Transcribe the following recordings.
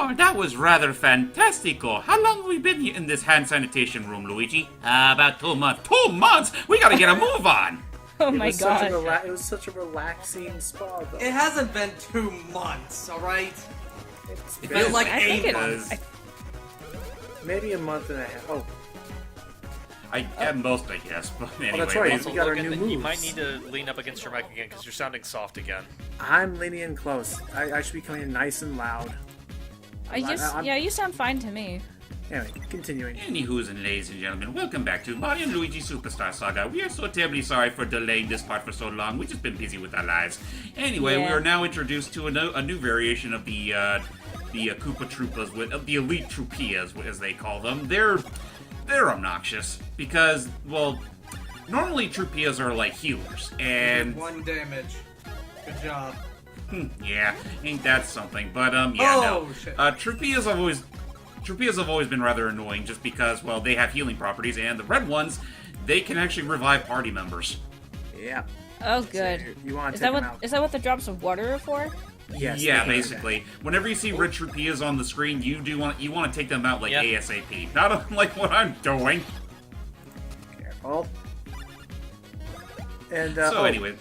Oh, that was rather fantastical. How long have we been in this hand sanitation room, Luigi? About 2 months. 2 months? We gotta get a move on! Oh my god. It was such a relaxing spa, though. It hasn't been 2 months, alright? It feels like I think 8 it months. Maybe a month and a half. Oh, At most, I guess. But anyway, that's right. these- We got our new You moves. might need to lean up against your mic again because you're sounding soft again. I'm leaning in close. I should be coming in nice and loud. Yeah, you sound fine to me. Anyway, continuing. Anywho's and ladies and gentlemen, welcome back to Mario and Luigi Superstar Saga. We are so terribly sorry for delaying this part for so long. We've just been busy with our lives. Anyway, we Yeah. are now introduced to a new variation of the Koopa Troopas, of the Elite Troopias, as they call them. They're obnoxious because, well, normally Troopias are like healers, and 1 damage. Good job. yeah, ain't that something? But Shit. Troopias have always been rather annoying just because, well, they have healing properties, and the red ones, they can actually revive party members. Yeah. Oh, good. You want to Is take that him what out? is that what the drops of water are for? Yes. Yeah, they can do basically. Whenever you see red Troopias on the screen, you want to take them out like Yep. ASAP. Not unlike what I'm doing. that. Careful. And So anyway,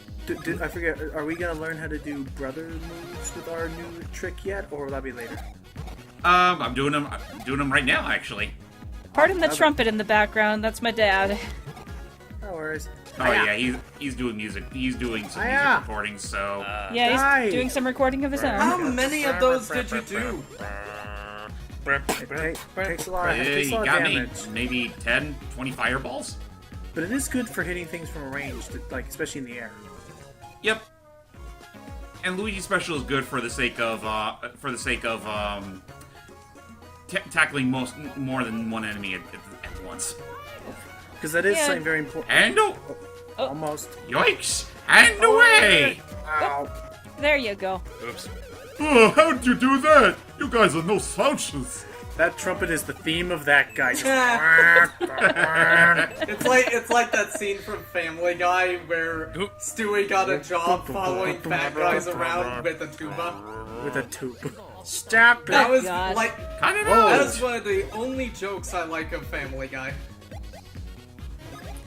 I forget. Are we gonna learn how to do brother moves with our new trick yet, or will that be later? I'm doing them right now, actually. Pardon the Okay. trumpet in the background. That's my dad. No worries. Oh yeah, he's doing music. He's doing some music Hiya. recordings. So Yeah, he's Nice. doing some recording of his own. How many of those did you do? It takes a lot. It yeah, takes a you lot of got me damage, maybe 10, 20 fireballs. but it is good for hitting things from a range, like especially in the air. Yep. And Luigi's special is good for the sake of tackling more than one enemy at once. Because that is Yeah. something very important. And Almost. yikes! And away! Ow. There you go. Oops. Oh, how'd you do that? You guys are no slouches. That trumpet is the theme of that guy. Just It's like that scene from Family Guy where Stewie got a job following fat guys around with a tuba. with a tube. Stop That it! was God. like Cut it that out! is one of the only jokes I like of Family Guy.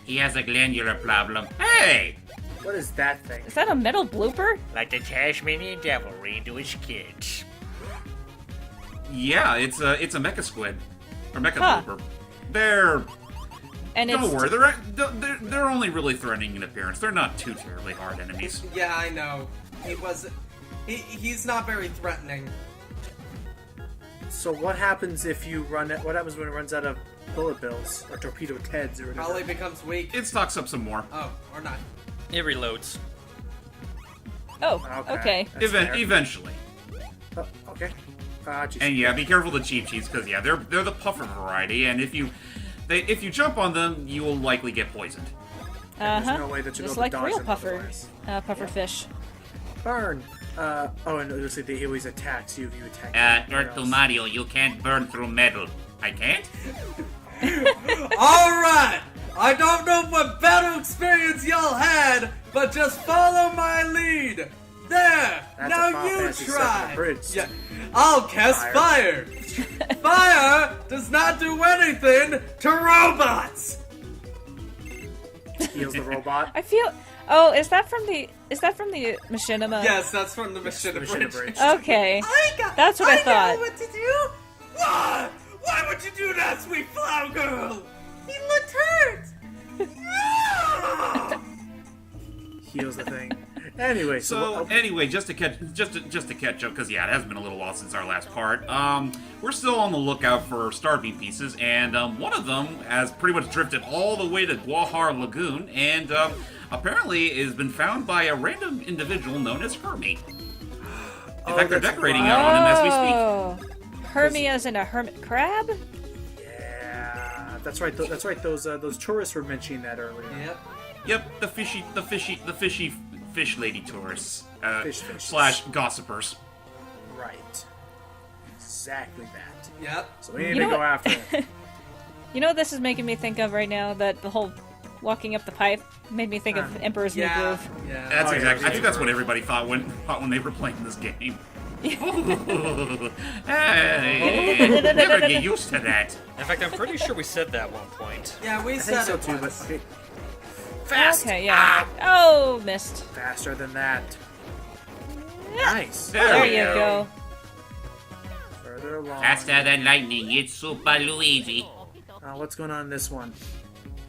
He has a glandular problem. Hey! What is that thing? Is that a metal blooper? Like the Tasmanian devil ran to his kids. Yeah, it's a mecha squid. Or mecha Huh. blooper. They're... And it's Don't worry, they're only really threatening in appearance. They're not too terribly hard enemies. Yeah, I know. He's not very threatening. So what happens if you run it? What happens when it runs out of bullet bills or torpedo Teds or whatever? Probably becomes weak. It stocks up some more. Oh, or not. It reloads. oh, okay. That's fair. Eventually. Oh, okay. Just And yeah, be careful of the cheap cheats, because yeah, they're the puffer variety, and if you jump on them, you will likely get poisoned. Uh huh. no way that you Just go like to dodge real them puffer, otherwise. puffer fish. Burn. Oh, and it looks like he always attacks you if you attack. everywhere Earth to else. Mario, you can't burn through metal. I can't? Alright! I don't know what battle experience y'all had, but just follow my lead! There! That's a now Final you Fantasy VII try! abridged. Yeah, I'll cast fire! Fire does not do anything to robots! Heals the robot. I feel. Oh, is that from the machinima? Yes, that's from the Machine Mission Bridge. abridged. Okay. That's what I thought. know what to do! Why? Why would you do that, sweet flower girl? He looked hurt! No! Heals the thing. Anyway, So anyway, just to catch up, because yeah, it has been a little while since our last part. We're still on the lookout for starving pieces, and one of them has pretty much drifted all the way to Guahar Lagoon, and apparently has been found by a random individual known as Hermie. In fact, they're that's decorating out on him as we speak. Oh, Hermie as in a hermit crab? yeah, that's right. That's right. Those tourists were mentioning that earlier. Yep. Yep, the fishy fish lady tourists Fish fishes. slash gossipers. Right. Exactly that. Yep. So we need You to know go what- after it. You know what this is making me think of right now? That the whole walking up the pipe made me think of Emperor's New Yeah. Groove. Yeah. That's Oh, yeah, exactly. I yeah. think that's what everybody thought when they were playing this game. Hey, never get used to that. In fact, I'm pretty sure we said that at one point. Yeah, we I think said so it too, but once. okay. Fast! Okay, yeah. Oh, missed. Faster than that. Yeah. Nice. There we you go. Further along. Faster than lightning, it's Super Luigi. What's going on in this one?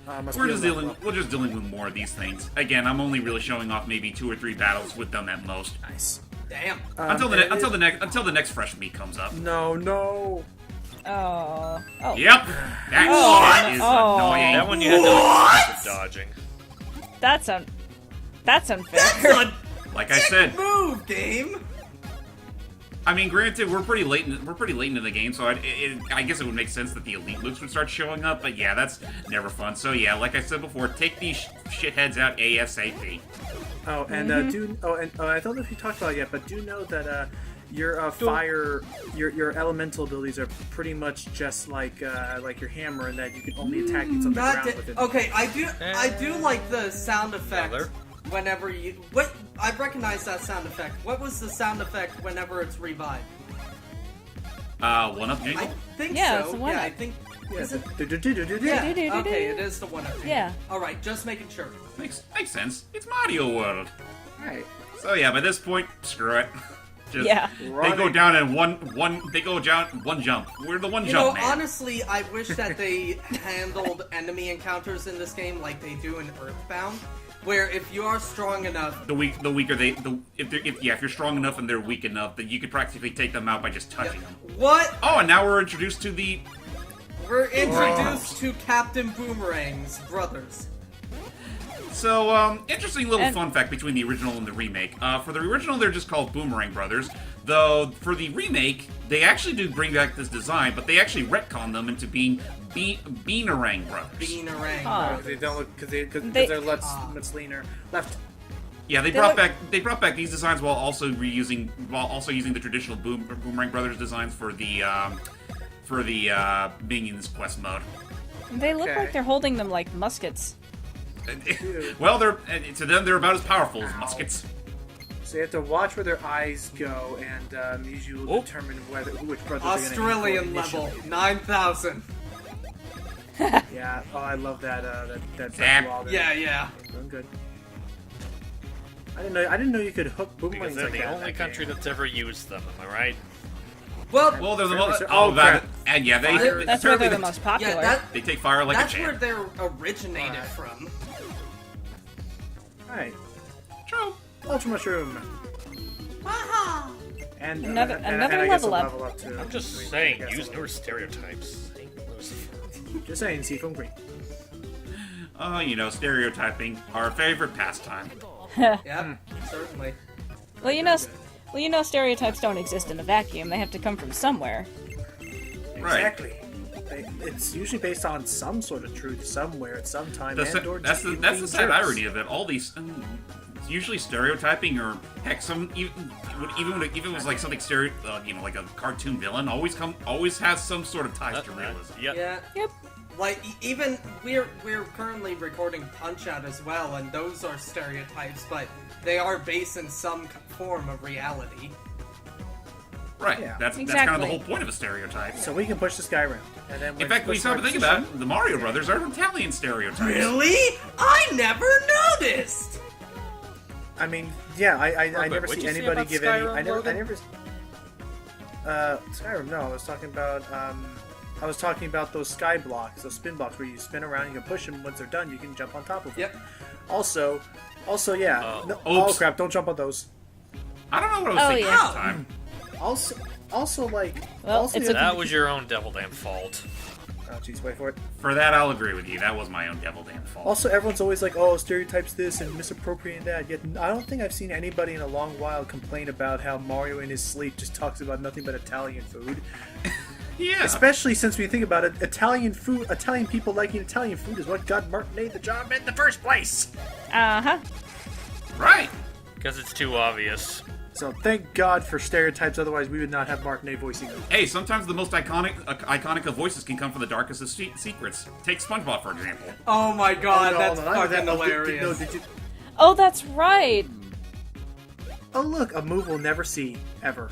Must We're be a just level dealing with more of these things. Again, I'm only really showing off maybe 2 or 3 battles with them at most. up. Nice. Damn. Until the next fresh meat comes up. No, no. Oh. Oh. Yep, that Oh, shit is oh. annoying. That one you had no excessive dodging. That's unfair. Like I said, Move, game. I mean, granted, we're pretty late into the game, so I guess it would make sense that the elite loops would start showing up. But yeah, that's never fun. So yeah, like I said before, take these shitheads out ASAP. Oh, and I don't know if you talked about it yet, but do know that your fire, your elemental abilities are pretty much just like your hammer, in that you can only attack things on the ground with it. Okay, I do like the sound effect. Another? Whenever you I recognize that sound effect. What was the sound effect whenever it's revived? One up, I Jingle. think Yeah, so. it's the one Yeah, up. I think. Yeah, Is it? yeah. Yeah. Okay, it is the one up. Yeah. All right, just making sure. Makes sense. It's Mario World. Right. So yeah, by this point, screw it. Just, Yeah. They go down in one jump. We're the one You jump know, man. honestly, I wish that they handled enemy encounters in this game like they do in Earthbound, where if you are strong enough, if you're strong enough and they're weak enough, then you could practically take them out by just touching them. what? Oh, and now we're introduced to the. We're introduced to Captain Boomerang's brothers. So, interesting little And- fun fact between the original and the remake. For the original, they're just called Boomerang Brothers. Though, for the remake, they actually do bring back this design, but they actually retcon them into being Beanerang Brothers. Beanerang. Oh. Because they don't look, because They- they're much leaner. Left. Yeah, they look- brought back these designs while also using the traditional Boomerang Brothers designs for the Minions quest mode. They look Okay. like they're holding them like muskets. Well, to them they're about as powerful as muskets. So you have to watch where their eyes go, and usually will determine which brother Australian they're level, gonna hit 9,000. initially. Yeah. Oh, I love that. That Zap. wall there. Yeah. Doing good. I didn't know you could hook Because boomerangs they're like the that in only that country game. that's ever used them, am I right? Well, They're the Fairly most. cer- Oh, oh, that. crap. And yeah, they. That's where they're the apparently most popular. yeah, They take fire like that's a where champ. they're originated Alright. from. Alright. True. Ultra Mushroom. And Another- and another I guess a level up. up too. I'm just I mean, saying, I guess use a newer level. stereotypes. Just saying, see from green. Stereotyping, our favorite pastime. Yep, certainly. Well, you know, stereotypes don't exist in a vacuum. They have to come from somewhere. Right. Exactly. It's usually based on some sort of truth somewhere at some time. That's the sad irony of it. All these, it's usually stereotyping, or heck, even when it was like something like a cartoon villain, always has some sort of ties to realism. Yep. Yeah. Yep. Like even we're currently recording Punch Out as well, and those are stereotypes, but they are based in some form of reality. Right. Yeah. That's kind of the Exactly. whole point of a stereotype. So we can push this guy around. And then In fact, when you stop to think about it, the Mario Brothers are Italian stereotypes. Really? I never noticed. I mean, yeah, I Robert, never what'd see you say anybody about give any. Skyrim, I Logan? never. Skyrim. No, I was talking about. I was talking about those sky blocks, those spin blocks where you spin around. You can push them. Once they're done, you can jump on top of them. Yep. Also, yeah. Oops. Oh crap! Don't jump on those. I don't know what I was Oh, thinking yeah. at the time. Also, like. Well, also it's the a- other- That was your own devil damn fault. Oh jeez, wait for it. For that, I'll agree with you. That was my own devil damn fault. Also, everyone's always like, "Oh, stereotypes this and misappropriating that." Yet, I don't think I've seen anybody in a long while complain about how Mario in his sleep just talks about nothing but Italian food. yeah. Especially since we think about it, Italian people liking Italian food is what got Martinet the job in the first place. Uh-huh. Right. Because it's too obvious. So thank God for stereotypes, otherwise we would not have Martinet voicing them. Hey, sometimes the most iconic of voices can come from the darkest of secrets. Take SpongeBob, for example. Oh my god, no, that's no, not fucking that- hilarious. did you- Oh, that's right. Oh look, a move we'll never see, ever.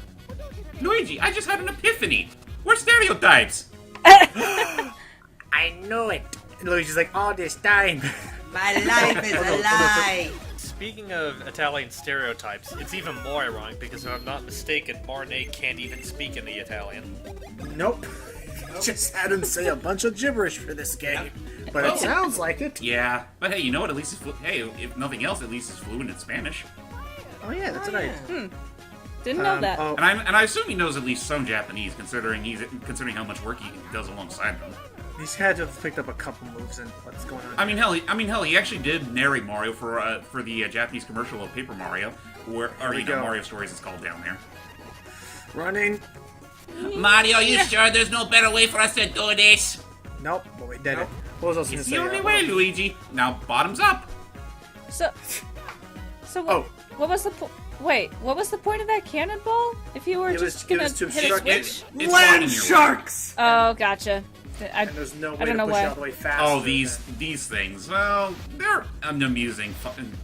Luigi, I just had an epiphany. We're stereotypes. I know it. And Luigi's like, all this time. My life is a lie. Speaking of Italian stereotypes, it's even more ironic because if I'm not mistaken, Marnay can't even speak in the Italian. Nope. Just had him say a bunch of gibberish for this game. But it sounds like it. Yeah, but hey, you know what? At least hey, if nothing else, at least he's fluent in Spanish. Oh yeah, that's right. Didn't know that. Oh, And I assume he knows at least some Japanese, considering how much work he does alongside them. he's had to have picked up a couple moves and what's going on. I mean, hell, he actually did narrate Mario for the Japanese commercial of Paper Mario, or Mario Stories it's called down there. Running. Mario, you sure there's no better way for us to do this? Nope, but we did it. What was I It's going the to say? only way, Luigi. Now, bottoms up. So what, what was the wait? What was the point of that cannonball? If you were just gonna was to hit a obstruct switch? It's Land blinding your sharks! Oh, gotcha. And there's no I way don't to know push why. it all the way fast. Oh, these things. Well, they're an amusing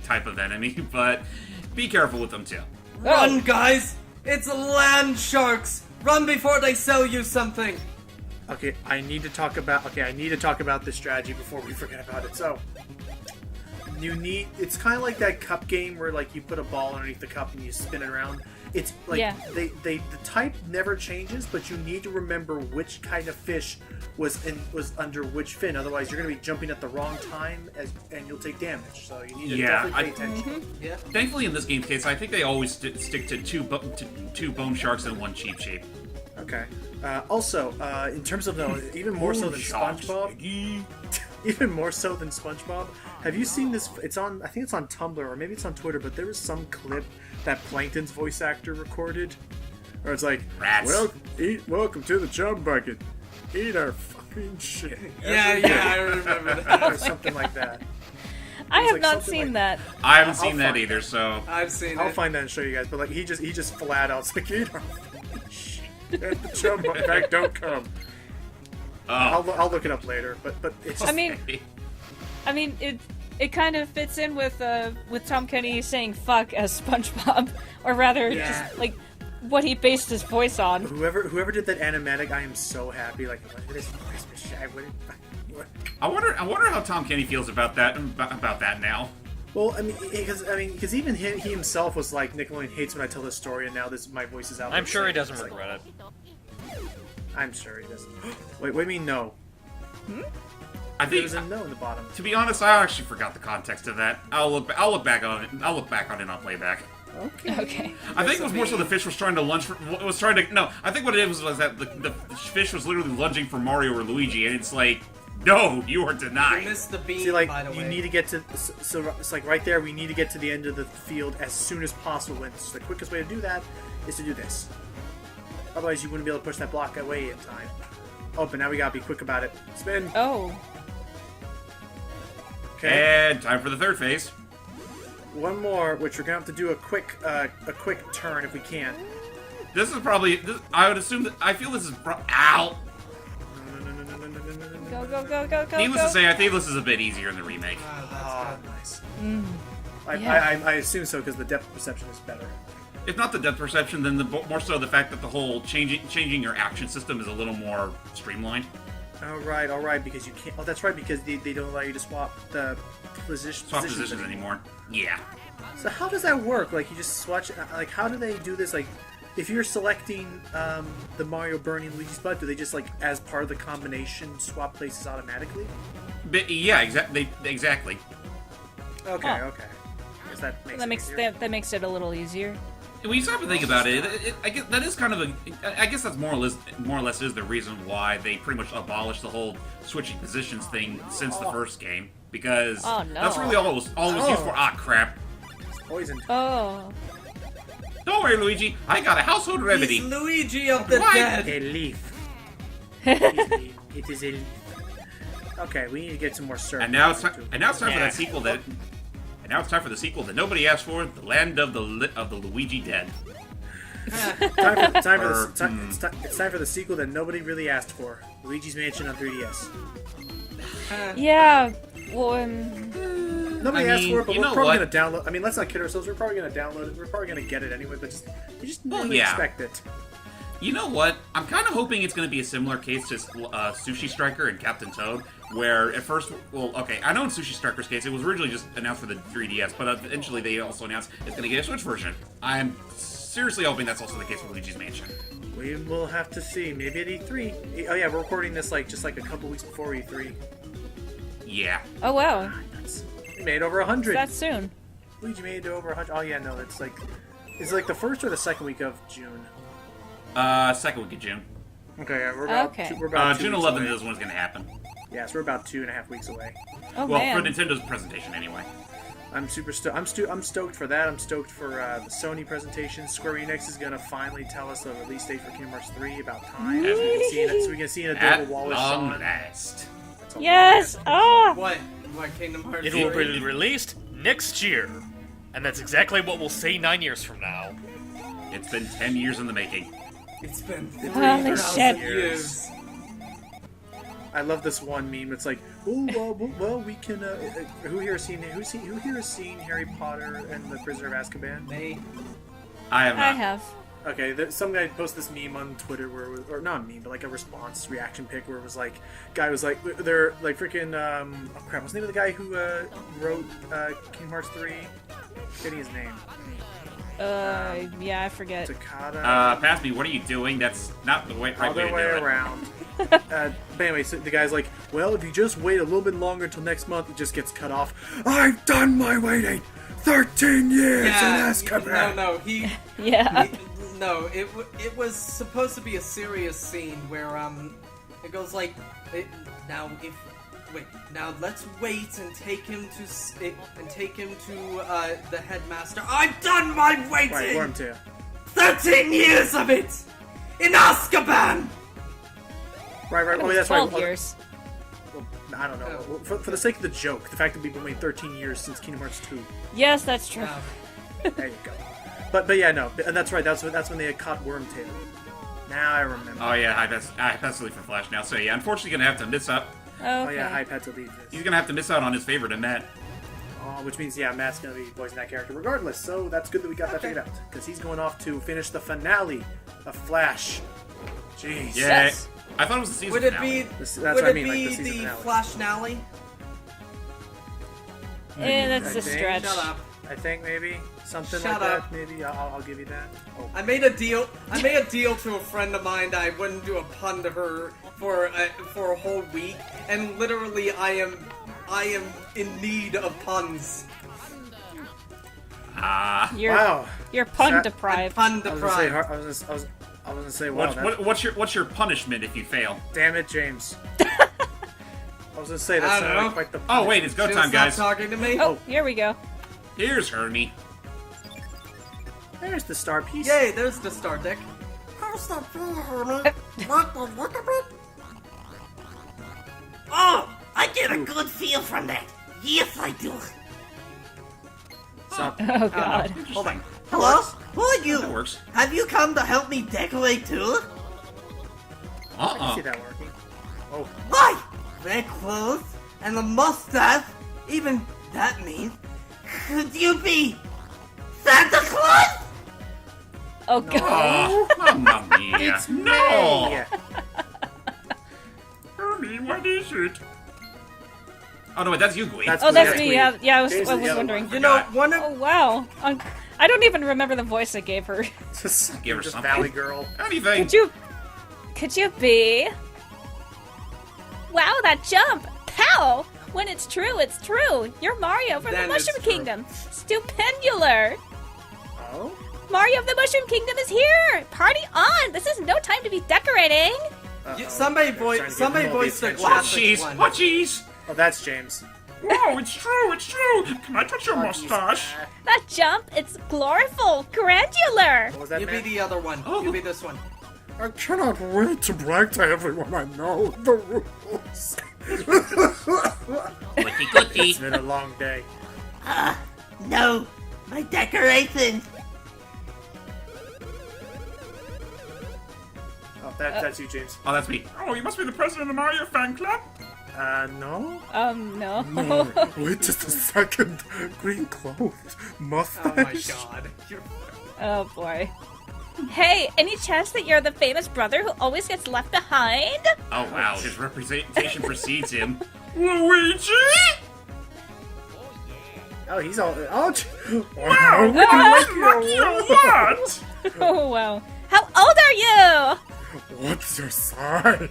type of enemy, but be careful with them too. Run, guys! It's land sharks! Run before they sell you something! Okay, I need to talk about this strategy before we forget about it. So, it's kind of like that cup game where like you put a ball underneath the cup and you spin it around. It's like the type never changes, but you need to remember which kind of fish was under which fin. Otherwise, you're going to be jumping at the wrong time and you'll take damage. So you need to definitely pay attention. Yeah. Thankfully, in this game's case, I think they always stick to two bone sharks and one cheap shape. Okay. Also, in terms of even more so than SpongeBob, even more so than SpongeBob, have you seen this? I think it's on Tumblr or maybe it's on Twitter, but there was some clip that Plankton's voice actor recorded, where it's like, Rats. welcome to the chum bucket, eat our fucking shit. Yeah, I remember that. Or something like that. I have like not something seen like- that. I haven't seen I'll that find either, so I've seen I'll it. find that and show you guys. But like he just flat out like, eat our fucking shit. And the chum bucket don't come. I'll look it up later. But it's just, I mean, it kind of fits in with Tom Kenny saying "fuck" as SpongeBob, or rather, just like what he based his voice on. Whoever did that animatic, I am so happy. Like, this Christmas shit. I wonder how Tom Kenny feels about that now. Well, because even he himself was like, Nickelodeon hates when I tell this story, and now my voice is out. I'm there sure he saying doesn't it's like- regret it. I'm sure he doesn't. Wait, what do you mean no? I There think, was a no in the bottom. to be honest, I actually forgot the context of that. I'll look back on it. I'll look back on it on playback. Okay. I think it was more so the fish was trying to lunge for. No, I think what it was that the fish was literally lunging for Mario or Luigi, and it's like, no, you are You denied. missed the beam, See, like, by the way. you need to get to. So it's like right there, we need to get to the end of the field as soon as possible. And the quickest way to do that is to do this. Otherwise, you wouldn't be able to push that block away in time. Oh, but now we gotta be quick about it. Spin. Oh. Okay. And time for the third phase. One more, which we're gonna have to do a quick turn if we can. This is probably. I would assume that. I feel this is. Ow! Go. Needless to say, I think this is a bit easier in the remake. Oh, nice. Yeah. I assume so because the depth perception is better. If not the depth perception, then more so the fact that the whole changing your action system is a little more streamlined. All right, because you can't. Oh, that's right, because they don't allow you to swap the positions Anymore. Yeah. So how does that work? Like you just swatch. Like how do they do this? Like if you're selecting the Mario burning Luigi's butt, do they just like as part of the combination swap places automatically? But, yeah, exactly. Okay, Huh. okay. I guess that makes That makes it a little easier. When you stop and think about it, I guess that is kind of I guess that's more or less is the reason why they pretty much abolished the whole switching positions thing since the first game, because Oh, no. that's really all it was used for. Ah, crap! poisoned. Oh. Don't worry, Luigi. I got a household remedy. He's Luigi of the What? dead! A leaf. It is a leaf. Okay, we need to get some more syrup. And now it's time for that sequel that. And now it's time for the sequel that nobody asked for: The Land of the Luigi Dead. It's time for the sequel that nobody really asked for. Luigi's Mansion on 3DS. Yeah. Well, Nobody I asked mean, for it, but you we're know probably what? gonna download. I mean, let's not kid ourselves. We're probably gonna download it. We're probably gonna get it anyway. But you just really yeah. expect it. You know what? I'm kind of hoping it's going to be a similar case to Sushi Striker and Captain Toad, where at first, well, okay, I know in Sushi Striker's case, it was originally just announced for the 3DS, but eventually they also announced it's going to get a Switch version. I'm seriously hoping that's also the case with Luigi's Mansion. We will have to see. Maybe at E3. Oh yeah, we're recording this just a couple weeks before E3. Yeah. Oh wow, We made over 100. that's soon. Luigi made over 100. Oh yeah, no, it's like the first or the second week of June. Second week of June. Okay, yeah, we're about Okay. we're about 2 June weeks 11th away. is when it's going to happen. Yes, we're about 2.5 weeks away. Oh Well, man. for Nintendo's presentation, anyway. I'm super stoked. I'm stoked for that. I'm stoked for the Sony presentation. Square Enix is gonna finally tell us a release date for Kingdom Hearts 3 about time. As So we can see an At adorable Wallace long Shawn. last. That's a Yes! long Ah! What Kingdom Hearts? It will 3? be released next year. And that's exactly what we'll say 9 years from now. It's been 10 years in the making. It's been Holy 3,000 shit. years. I love this one meme. It's like, oh well, we can. Who here has seen Harry Potter and the Prisoner of Azkaban? Me. I have not. I have. Okay, some guy posted this meme on Twitter where, or not a meme, but like a response reaction pic where it was like, guy was like, they're like freaking, oh crap, what's the name of the guy who wrote Kingdom Hearts 3? Getting his name. Yeah, I forget. Takada. Pass me, what are you doing? That's not the right way to Other do way it. around. But anyway, so the guy's like, well, if you just wait a little bit longer until next month, it just gets cut off. I've done my waiting! 13 years in Azkaban! No, he. Yeah. No, it was supposed to be a serious scene where it goes like, now let's wait and take him to the headmaster. I've done my waiting. Right, Worm Tail. 13 years of it in Azkaban. Right. It Oh, was that's 12 right. years. Well, I don't know. For the sake of the joke, the fact that we've been waiting 13 years since Kingdom Hearts 2. Yes, that's true. There you go. But yeah, no, and that's right. That's when they had caught Wormtail. Now I remember. Oh yeah, I passed leave for Flash now. So yeah, unfortunately gonna have to miss out. Okay. Oh yeah, Hype had to leave He's this. gonna have to miss out on his favorite, Matt. Which means Matt's gonna be voicing that character regardless. So that's good that we got that figured out because he's going off to finish the finale of Flash. Jeez. Yeah. Yes. I thought it was the season Would it finale. be? That's Would what I it mean, like be the season the finale. Flash Nally? That's I a think- stretch. Shut up. I think maybe something Shut like up. that. Maybe I'll give you that. Oh. I made a deal to a friend of mine that I wouldn't do a pun to her for a whole week, and literally I am in need of puns. You're Wow. you're pun That- deprived. Pun I was gonna deprived. say. I was gonna say. Wow. What's your punishment if you fail? Damn it, James. I was gonna say I that's don't not know. like quite the. Oh wait, it's go She'll time, stop guys. talking to me. Oh, here we go. Here's Hermie. There's the star piece. Yay! There's the star deck. Oh, I get a good feel from that. Yes, I do. Stop. Oh god. Hold on. Hello? Who are That you? works. Have you come to help me decorate too? I can see that working. Oh, Why? Red clothes and a mustache. Even that means. Could you be Santa Claus? Oh god. Oh, Mamma mia. No! yeah. Hermie, what is it? Oh no, wait, that's you, Gui. That's Oh, that's Gui. me. Yeah, I was James is the other wondering. one. You know, Forgot. one of Oh wow. I don't even remember the voice I gave her. Just, Give her just something. Valley Girl. Anything. Could you be? Wow, that jump! Pow! When it's true, it's true. You're Mario from Then the it's Mushroom true. Kingdom. Stupendular. Oh. Mario of the Mushroom Kingdom is here. Party on! This is no time to be decorating. somebody Trying to give somebody them all the voiced the attention. Oh classic jeez, one. oh jeez. Oh, that's James. Whoa, it's true, it's true. Can I touch your mustache? That jump, it's gloriful, granular. What was that, You be man? the other one. Oh. You be this one. I cannot wait to brag to everyone I know the rules. Goody goody. It's been a long day. No, my decorations. Oh, that's you, James. Oh, that's me. Oh, you must be the president of the Mario fan club. No. No. Wait just a second. Green clothes, mustache. Oh my god. You're- Oh boy. Hey, any chance that you're the famous brother who always gets left behind? Oh wow, his representation precedes him. Luigi? Oh, he's all. Oh, Wow, lucky what? Oh, wow. How old are you? What's your sign?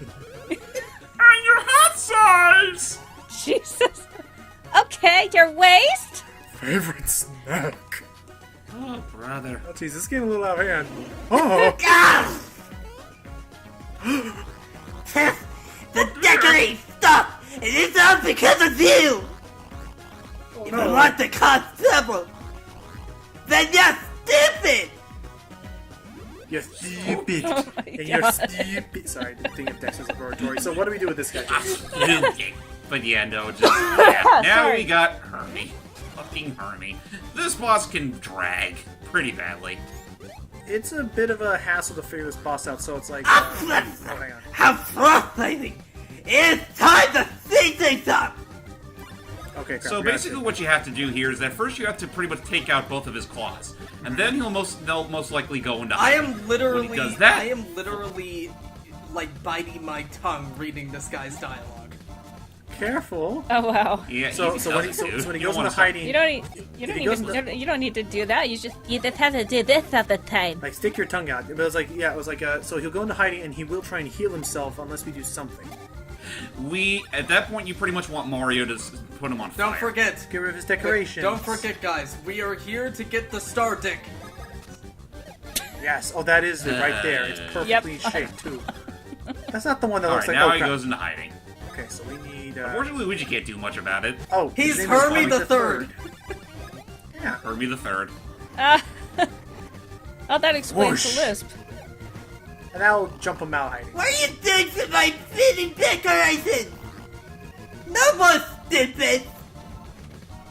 And your hat size! Jesus. Okay, your waist? Favorite snack? Oh, brother. Oh, jeez, this is getting a little out of hand. Oh! The decorating stuff! It is all because of you! If you want to cause trouble, then you're stupid! You're stupid. Oh my And you're God. stupid. Sorry, I didn't think of Dexter's laboratory. So what do we do with this guy? But yeah, no, just yeah. Now Sorry. we got Hermie. Fucking Hermie. This boss can drag pretty badly. It's a bit of a hassle to figure this boss out, so it's like... Oh, hang on. how frustrating! It's time to see things up! Okay, crap. So we gotta basically, see. what you have to do here is that first you have to pretty much take out both of his claws, and then they'll most likely go into. I hiding. am literally, When he does that, I am literally, like, biting my tongue reading this guy's dialogue. Careful. Oh, wow. yeah. So easy when he, does so, it, dude. so when he You goes don't into wanna hiding, You don't If he need to do that. You just have to do this all the time. like stick your tongue out. It was like so he'll go into hiding and he will try and heal himself unless we do something. At that point, you pretty much want Mario to put him on fire. Don't forget. Get rid of his decorations. Don't forget, guys. We are here to get the star dick. Yes. Oh, that is it right there. It's perfectly Yep. shaped too. That's not the one that All looks right, like. now Oh, he crap. goes into hiding. Okay, so we need. Unfortunately, Luigi can't do much about it. Oh, He's his name is Hermie the Third. Yeah. Hermie the Third. Oh, that explains Whoosh. the lisp. And I'll jump him out hiding. What are you doing to my fitting decorations? No more stupid!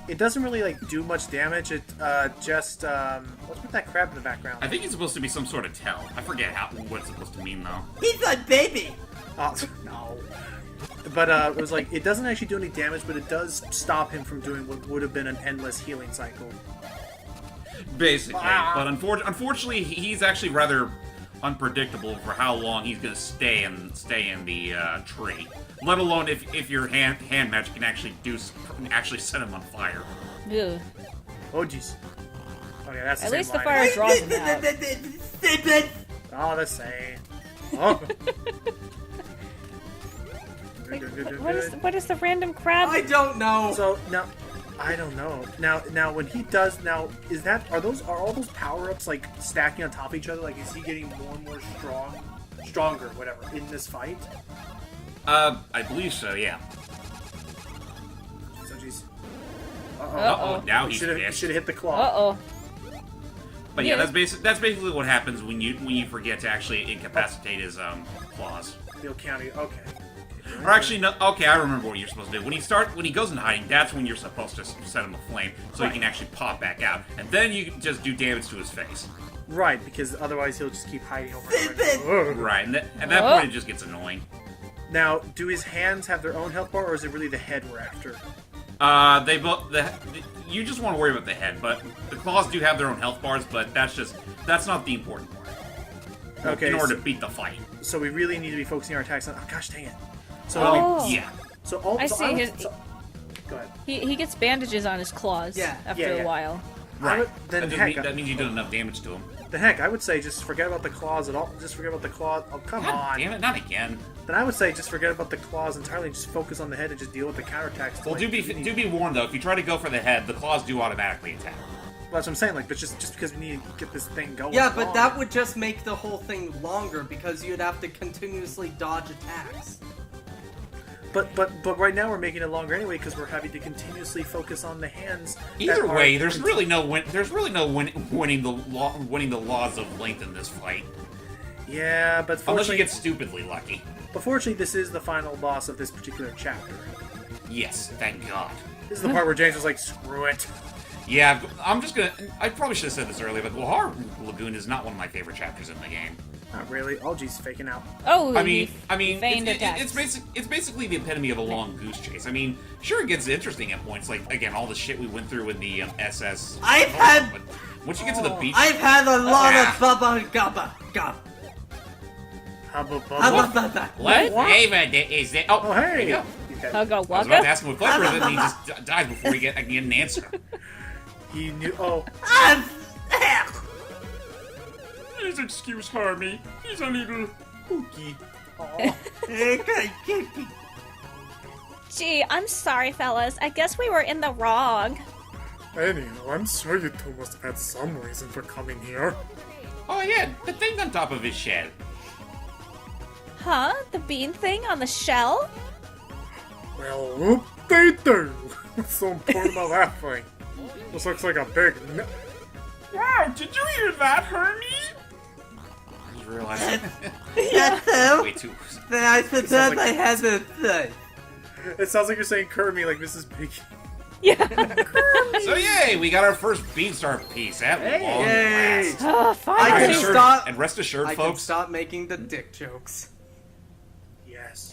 It doesn't really like do much damage. It just what's with that crab in the background? I think it's supposed to be some sort of tell. I forget what it's supposed to mean though. He's my baby! Oh, no. But it was like it doesn't actually do any damage, but it does stop him from doing what would have been an endless healing cycle. Basically, but unfortunately, he's actually rather unpredictable for how long he's gonna stay in the tree. Let alone if your hand magic can actually set him on fire. Ew. Oh jeez. Okay, that's the At same least the line. fire draws him out. Stupid! Oh, the same. Oh. What is the random crab? I don't know. So now, I don't know. Now when he does are all those power ups like stacking on top of each other? Like is he getting more and more stronger, whatever, in this fight? I believe so. Yeah. So jeez. Uh-oh. Now he's Should have pissed. hit the claw. Uh-oh. But yeah, Yeah. that's basically what happens when you forget to actually incapacitate his claws. They'll count it. Okay. Or actually, no. Okay, I remember what you're supposed to do. When he goes in hiding, that's when you're supposed to set him aflame, so he can actually pop back out, and then you can just do damage to his face. Right, because otherwise he'll just keep hiding over and over. Ugh. Right, and at that point it just gets annoying. Now, do his hands have their own health bar, or is it really the head we're after? They both. You just want to worry about the head, but the claws do have their own health bars, but that's not the important part. Okay. In order so, to beat the fight. so we really need to be focusing our attacks on. Oh gosh, dang it! So Oh. Yeah. So all. I so see his- Go ahead. He gets bandages on his claws Yeah. after Yeah, a yeah. while. Right. Then that, heck, that means you did enough damage to him. the heck, I would say just forget about the claws at all. Just forget about the claws. Oh come God on! damn it! Not again. Then I would say just forget about the claws entirely. And just focus on the head and just deal with the counterattacks. Well, do be warned though. If you try to go for the head, the claws do automatically attack. That's what I'm saying. Like, but just because we need to get this thing going. Yeah, but along. that would just make the whole thing longer because you'd have to continuously dodge attacks. But right now we're making it longer anyway because we're having to continuously focus on the hands. that Either are- way, there's really no winning the laws of length in this fight, Yeah, but unless you fortunately, get stupidly lucky. but fortunately, this is the final boss of this particular chapter. Yes, thank God. This is the part where James was like, "Screw it." Yeah, I'm just gonna. I probably should have said this earlier, but Guahar Lagoon is not one of my favorite chapters in the game. Not really. All G's faking out. Oh, I mean, feigned attacks. it's basically the epitome of a long goose chase. I mean, sure, it gets interesting at points, like again, all the shit we went through in the SS. I've had- But once you get to the beach, I've had a lot Yeah. of bubba gubba gub. Hubba Hubba bubba. bubba. what What? flavor is that? Oh, Oh, there hey. you go. Okay. Hugga I was about to wugga? ask him what flavor is it, and he just died before he get an answer. He knew. Oh, Please excuse Hermie. He's a little kooky. Gee, I'm sorry, fellas. I guess we were in the wrong. anyhow, I'm sure you two must have had some reason for coming here. Oh yeah, the thing on top of his shed. Huh? The bean thing on the shell? Well, whoop they do. What's so important about that thing? This looks like a big. Wow, did you hear that, Hermie? I just realized. That's so. Way too. Then I suppose I had to say. It sounds like you're saying Kirby, like Mrs. Piggy. Yeah. So yay, we got our first Beanstar piece at long Yay. last. Oh, I finally. can Rest assured- stop- and rest assured, I can folks. stop making the dick jokes. Yes.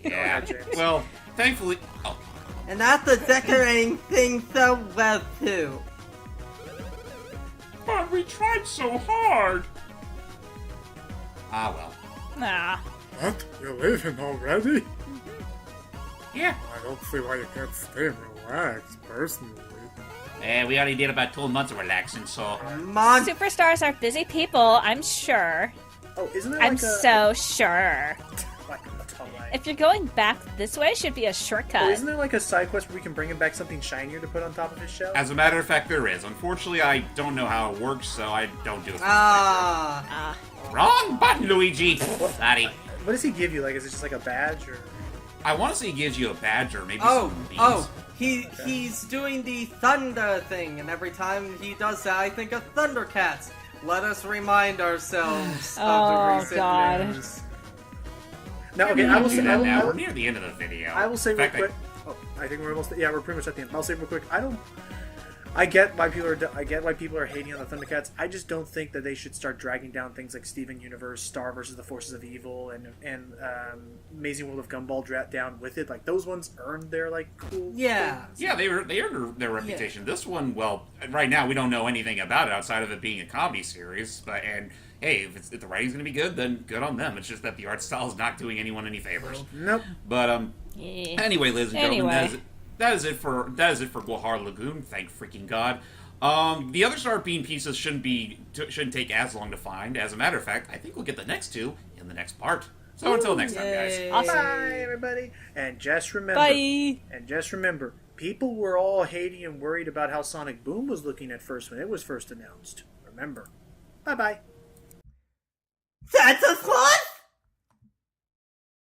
Yeah. James. Well, thankfully. Oh, And after decorating things so well too. but we tried so hard. Ah well. Nah. What? You're leaving already? Yeah. I don't see why you can't stay and relax, personally. We already did about 12 months of relaxing, so. Mon. Superstars are busy people, I'm sure. Oh, isn't there I'm like a... so sure. Like, If you're going back this way, should be a shortcut. oh, isn't there like a side quest where we can bring him back something shinier to put on top of his shell? As a matter of fact, there is. Unfortunately, I don't know how it works, so I don't do it. Ah. Wrong button, Luigi. Sorry. What does he give you? Like, is it just like a badge or? I want to say he gives you a badge or maybe Oh, some beans. oh, he's doing the thunder thing, and every time he does that, I think of Thundercats. Let us remind ourselves Oh, of the recent God. news. No, okay. I will Do say. that now. We're near the end of the video. I will say In real fact, quick. Oh, I think we're almost. Yeah, we're pretty much at the end. I'll say real quick. I get why people are. I get why people are hating on the Thundercats. I just don't think that they should start dragging down things like Steven Universe, Star versus the Forces of Evil, and Amazing World of Gumball down with it. Like those ones earned their like cool. Yeah. Yeah, they earned their reputation. This one, well, right now we don't know anything about it outside of it being a comedy series. But hey, if the writing's gonna be good, then good on them. It's just that the art style is not doing anyone any favors. Nope. But Yeah. anyway, ladies and gentlemen, Anyway. that is it for Guahar Lagoon. Thank freaking God. The other Star Bean pieces shouldn't take as long to find. As a matter of fact, I think we'll get the next two in the next part. So until next time, guys. Yay. Awesome. Bye, everybody. And just remember. Bye. And just remember, people were all hating and worried about how Sonic Boom was looking at first when it was first announced. Remember. Bye bye. That's a slide!